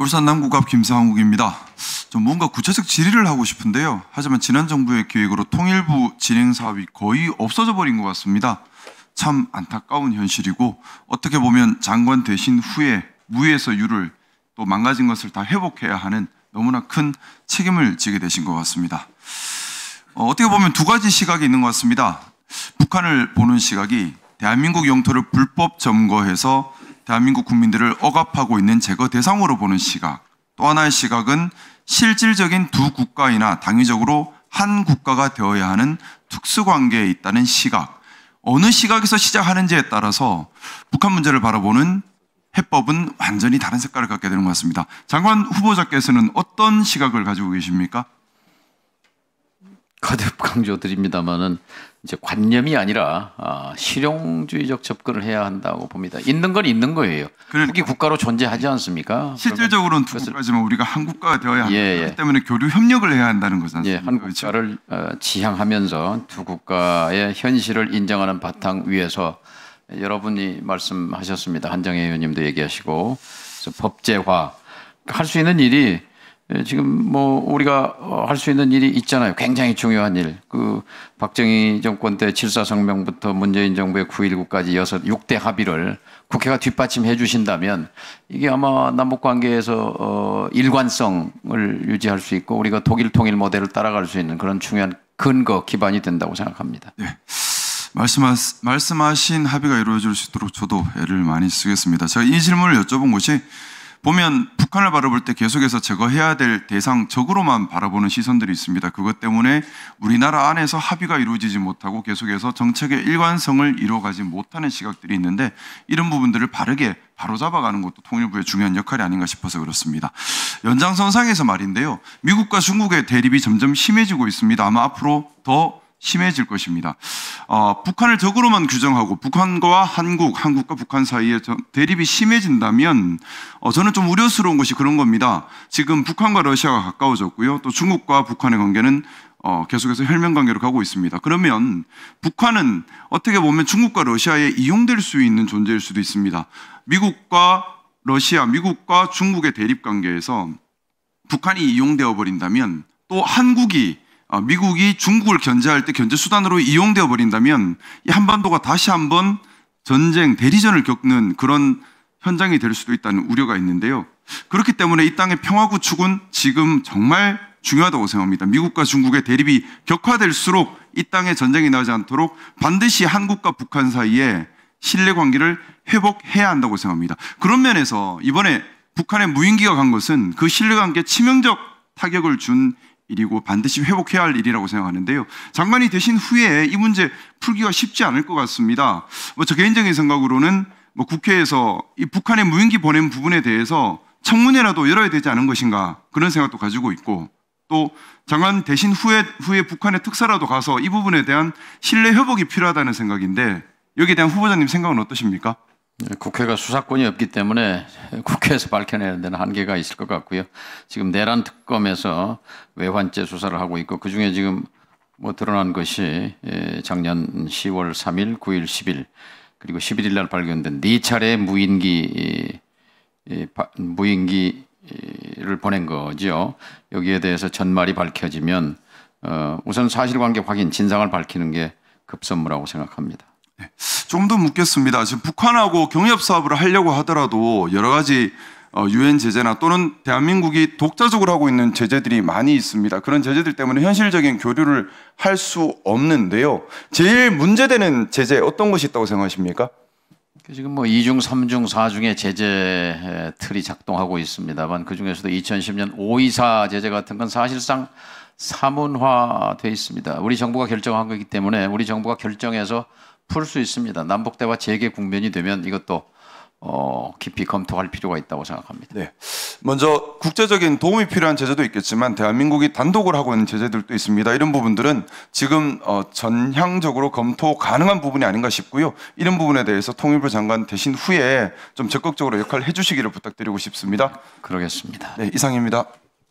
울산 남구갑 김상욱입니다. 좀 뭔가 구체적 질의를 하고 싶은데요. 하지만 지난 정부의 계획으로 통일부 진행 사업이 거의 없어져 버린 것 같습니다. 참 안타까운 현실이고 어떻게 보면 장관 되신 후에 무에서 유를 또 망가진 것을 다 회복해야 하는 너무나 큰 책임을 지게 되신 것 같습니다. 어떻게 보면 두 가지 시각이 있는 것 같습니다. 북한을 보는 시각이 대한민국 영토를 불법 점거해서 대한민국 국민들을 억압하고 있는 제거 대상으로 보는 시각, 또 하나의 시각은 실질적인 두 국가이나 당위적으로 한 국가가 되어야 하는 특수관계에 있다는 시각, 어느 시각에서 시작하는지에 따라서 북한 문제를 바라보는 해법은 완전히 다른 색깔을 갖게 되는 것 같습니다. 장관 후보자께서는 어떤 시각을 가지고 계십니까? 거듭 강조드립니다만은 이제 관념이 아니라 실용주의적 접근을 해야 한다고 봅니다. 있는 건 있는 거예요. 북이 국가로 존재하지 않습니까? 실질적으로는 두 국가지만 우리가 한 국가가 되어야 한다. 그렇기 때문에 교류 협력을 해야 한다는 거지 않습니까? 한 국가를 지향하면서 두 국가의 현실을 인정하는 바탕 위에서 여러분이 말씀하셨습니다. 한정혜 의원님도 얘기하시고 법제화 할 수 있는 일이 지금 뭐 우리가 할 수 있는 일이 있잖아요. 굉장히 중요한 일. 그 박정희 정권 때 7.4성명부터 문재인 정부의 9.19까지 6대 합의를 국회가 뒷받침해 주신다면 이게 아마 남북 관계에서 일관성을 유지할 수 있고 우리가 독일 통일 모델을 따라갈 수 있는 그런 중요한 근거 기반이 된다고 생각합니다. 네. 말씀하신 합의가 이루어질 수 있도록 저도 애를 많이 쓰겠습니다. 제가 이 질문을 여쭤본 것이 보면 북한을 바라볼 때 계속해서 제거해야 될 대상적으로만 바라보는 시선들이 있습니다. 그것 때문에 우리나라 안에서 합의가 이루어지지 못하고 계속해서 정책의 일관성을 이루어가지 못하는 시각들이 있는데 이런 부분들을 바르게 바로잡아가는 것도 통일부의 중요한 역할이 아닌가 싶어서 그렇습니다. 연장선상에서 말인데요. 미국과 중국의 대립이 점점 심해지고 있습니다. 아마 앞으로 더 심해질 것입니다. 북한을 적으로만 규정하고 북한과 한국과 북한 사이에 대립이 심해진다면 저는 좀 우려스러운 것이 그런 겁니다. 지금 북한과 러시아가 가까워졌고요. 또 중국과 북한의 관계는 계속해서 혈맹 관계로 가고 있습니다. 그러면 북한은 어떻게 보면 중국과 러시아에 이용될 수 있는 존재일 수도 있습니다. 미국과 러시아, 미국과 중국의 대립 관계에서 북한이 이용되어 버린다면 또 미국이 중국을 견제할 때 견제 수단으로 이용되어 버린다면 이 한반도가 다시 한번 전쟁, 대리전을 겪는 그런 현장이 될 수도 있다는 우려가 있는데요. 그렇기 때문에 이 땅의 평화 구축은 지금 정말 중요하다고 생각합니다. 미국과 중국의 대립이 격화될수록 이 땅에 전쟁이 나지 않도록 반드시 한국과 북한 사이에 신뢰 관계를 회복해야 한다고 생각합니다. 그런 면에서 이번에 북한의 무인기가 간 것은 그 신뢰 관계에 치명적 타격을 준 일이고 반드시 회복해야 할 일이라고 생각하는데요. 장관이 되신 후에 이 문제 풀기가 쉽지 않을 것 같습니다. 저 개인적인 생각으로는 국회에서 이 북한의 무인기 보낸 부분에 대해서 청문회라도 열어야 되지 않은 것인가 그런 생각도 가지고 있고 또 장관 되신 후에 북한의 특사라도 가서 이 부분에 대한 신뢰 회복이 필요하다는 생각인데 여기에 대한 후보자님 생각은 어떠십니까? 국회가 수사권이 없기 때문에 국회에서 밝혀내는 데는 한계가 있을 것 같고요. 지금 내란 특검에서 외환죄 수사를 하고 있고 그중에 지금 드러난 것이 작년 10월 3일, 9일, 10일 그리고 11일 날 발견된 4차례 무인기를 보낸 거죠. 여기에 대해서 전말이 밝혀지면 우선 사실관계 확인, 진상을 밝히는 게 급선무라고 생각합니다. 네. 좀 더 묻겠습니다. 지금 북한하고 경협 사업을 하려고 하더라도 여러 가지 유엔 제재나 또는 대한민국이 독자적으로 하고 있는 제재들이 많이 있습니다. 그런 제재들 때문에 현실적인 교류를 할 수 없는데요. 제일 문제되는 제재 어떤 것이 있다고 생각하십니까? 지금 2중, 3중, 4중의 제재 틀이 작동하고 있습니다만 그중에서도 2010년 524 제재 같은 건 사실상 사문화돼 있습니다. 우리 정부가 결정한 거기 때문에 우리 정부가 결정해서 풀 수 있습니다. 남북대화 재개 국면이 되면 이것도 깊이 검토할 필요가 있다고 생각합니다. 네. 먼저 국제적인 도움이 필요한 제재도 있겠지만 대한민국이 단독으로 하고 있는 제재들도 있습니다. 이런 부분들은 지금 전향적으로 검토 가능한 부분이 아닌가 싶고요. 이런 부분에 대해서 통일부 장관 되신 후에 좀 적극적으로 역할을 해주시기를 부탁드리고 싶습니다. 그러겠습니다. 네, 이상입니다.